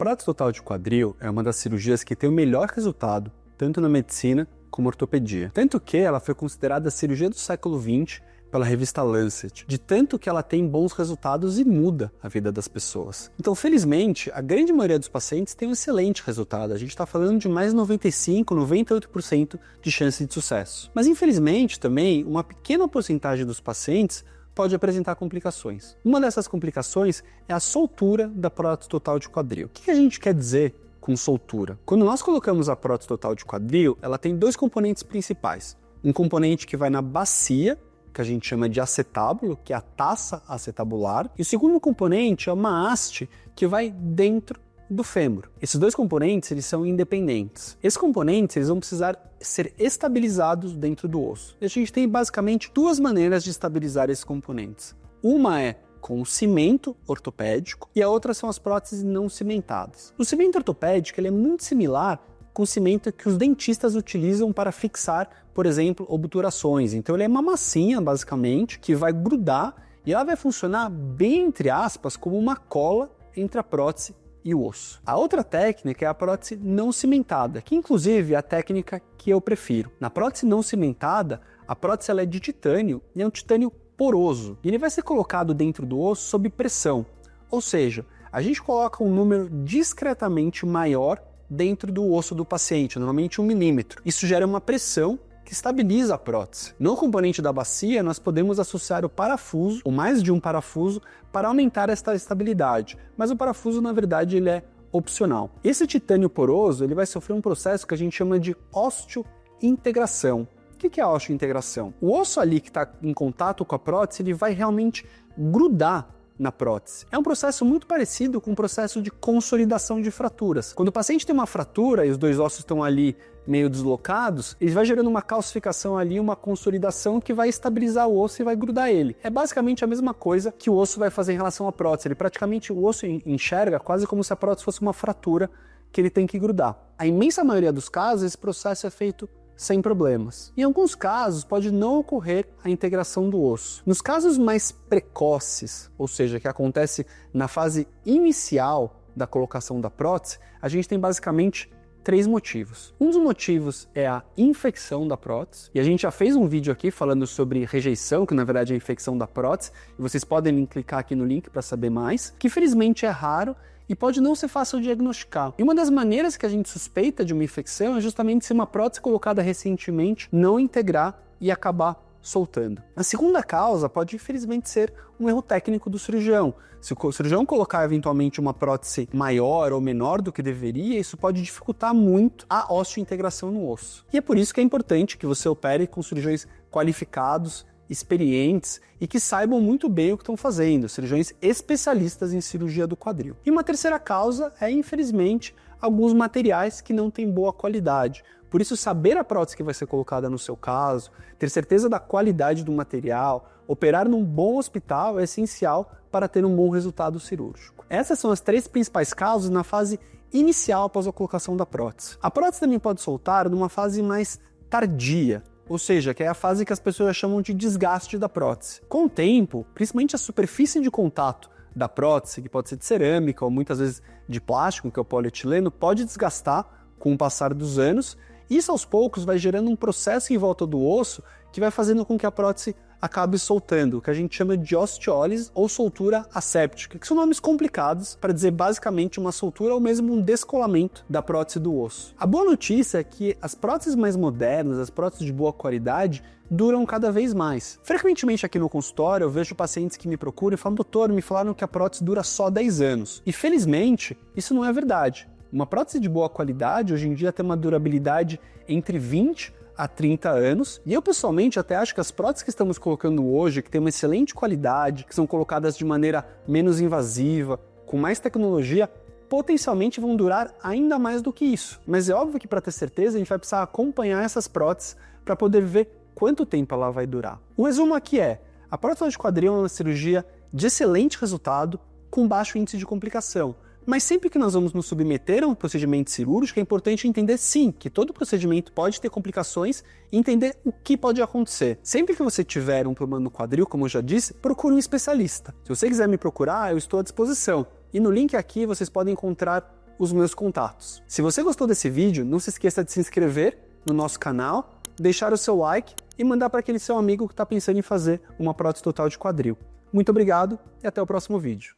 prótese total de quadril é uma das cirurgias que tem o melhor resultado, tanto na medicina como ortopedia. Tanto que ela foi considerada a cirurgia do século XX pela revista Lancet, de tanto que ela tem bons resultados e muda a vida das pessoas. Então, felizmente, a grande maioria dos pacientes tem um excelente resultado. A gente está falando de mais de 95, 98% de chance de sucesso. Mas, infelizmente, também, uma pequena porcentagem dos pacientes pode apresentar complicações. Uma dessas complicações é a soltura da prótese total de quadril. O que a gente quer dizer com soltura? Quando nós colocamos a prótese total de quadril, ela tem dois componentes principais. Um componente que vai na bacia, que a gente chama de acetábulo, que é a taça acetabular, e o segundo componente é uma haste que vai dentro do fêmur. Esses dois componentes, eles são independentes. Esses componentes, eles vão precisar ser estabilizados dentro do osso. E a gente tem basicamente duas maneiras de estabilizar esses componentes. Uma é com o cimento ortopédico e a outra são as próteses não cimentadas. O cimento ortopédico, ele é muito similar com o cimento que os dentistas utilizam para fixar, por exemplo, obturações. Então ele é uma massinha, basicamente, que vai grudar e ela vai funcionar bem, entre aspas, como uma cola entre a prótese e o osso. A outra técnica é a prótese não cimentada, que inclusive é a técnica que eu prefiro. Na prótese não cimentada, a prótese ela é de titânio e é um titânio poroso. E ele vai ser colocado dentro do osso sob pressão. Ou seja, a gente coloca um número discretamente maior dentro do osso do paciente, normalmente 1 milímetro. Isso gera uma pressão que estabiliza a prótese. No componente da bacia, nós podemos associar o parafuso, ou mais de um parafuso, para aumentar esta estabilidade. Mas o parafuso, na verdade, ele é opcional. Esse titânio poroso, ele vai sofrer um processo que a gente chama de osteointegração. O que é a osteointegração? O osso ali que está em contato com a prótese, ele vai realmente grudar na prótese. É um processo muito parecido com o processo de consolidação de fraturas. Quando o paciente tem uma fratura e os dois ossos estão ali meio deslocados, ele vai gerando uma calcificação ali, uma consolidação que vai estabilizar o osso e vai grudar ele. É basicamente a mesma coisa que o osso vai fazer em relação à prótese. Ele praticamente, o osso enxerga quase como se a prótese fosse uma fratura que ele tem que grudar. A imensa maioria dos casos, esse processo é feito sem problemas. Em alguns casos, pode não ocorrer a integração do osso. Nos casos mais precoces, ou seja, que acontece na fase inicial da colocação da prótese, a gente tem basicamente 3 motivos. Um dos motivos é a infecção da prótese, e a gente já fez um vídeo aqui falando sobre rejeição, que na verdade é a infecção da prótese, e vocês podem clicar aqui no link para saber mais, que felizmente é raro, e pode não ser fácil de diagnosticar. E uma das maneiras que a gente suspeita de uma infecção é justamente se uma prótese colocada recentemente não integrar e acabar soltando. A segunda causa pode infelizmente ser um erro técnico do cirurgião. Se o cirurgião colocar eventualmente uma prótese maior ou menor do que deveria, isso pode dificultar muito a osteointegração no osso. E é por isso que é importante que você opere com cirurgiões qualificados, experientes e que saibam muito bem o que estão fazendo, cirurgiões especialistas em cirurgia do quadril. E uma terceira causa é, infelizmente, alguns materiais que não têm boa qualidade. Por isso, saber a prótese que vai ser colocada no seu caso, ter certeza da qualidade do material, operar num bom hospital é essencial para ter um bom resultado cirúrgico. Essas são as 3 principais causas na fase inicial após a colocação da prótese. A prótese também pode soltar numa fase mais tardia, ou seja, que é a fase que as pessoas chamam de desgaste da prótese. Com o tempo, principalmente a superfície de contato da prótese, que pode ser de cerâmica ou muitas vezes de plástico, que é o polietileno, pode desgastar com o passar dos anos. Isso aos poucos vai gerando um processo em volta do osso que vai fazendo com que a prótese acabe soltando, o que a gente chama de osteólise ou soltura asséptica, que são nomes complicados para dizer basicamente uma soltura ou mesmo um descolamento da prótese do osso. A boa notícia é que as próteses mais modernas, as próteses de boa qualidade, duram cada vez mais. Frequentemente aqui no consultório eu vejo pacientes que me procuram e falam: doutor, me falaram que a prótese dura só 10 anos. E felizmente isso não é verdade. Uma prótese de boa qualidade hoje em dia tem uma durabilidade entre 20 a 30 anos, e eu pessoalmente até acho que as próteses que estamos colocando hoje, que têm uma excelente qualidade, que são colocadas de maneira menos invasiva, com mais tecnologia, potencialmente vão durar ainda mais do que isso. Mas é óbvio que para ter certeza a gente vai precisar acompanhar essas próteses para poder ver quanto tempo ela vai durar. O resumo aqui é: a prótese de quadril é uma cirurgia de excelente resultado com baixo índice de complicação. Mas sempre que nós vamos nos submeter a um procedimento cirúrgico, é importante entender sim que todo procedimento pode ter complicações e entender o que pode acontecer. Sempre que você tiver um problema no quadril, como eu já disse, procure um especialista. Se você quiser me procurar, eu estou à disposição. E no link aqui vocês podem encontrar os meus contatos. Se você gostou desse vídeo, não se esqueça de se inscrever no nosso canal, deixar o seu like e mandar para aquele seu amigo que está pensando em fazer uma prótese total de quadril. Muito obrigado e até o próximo vídeo.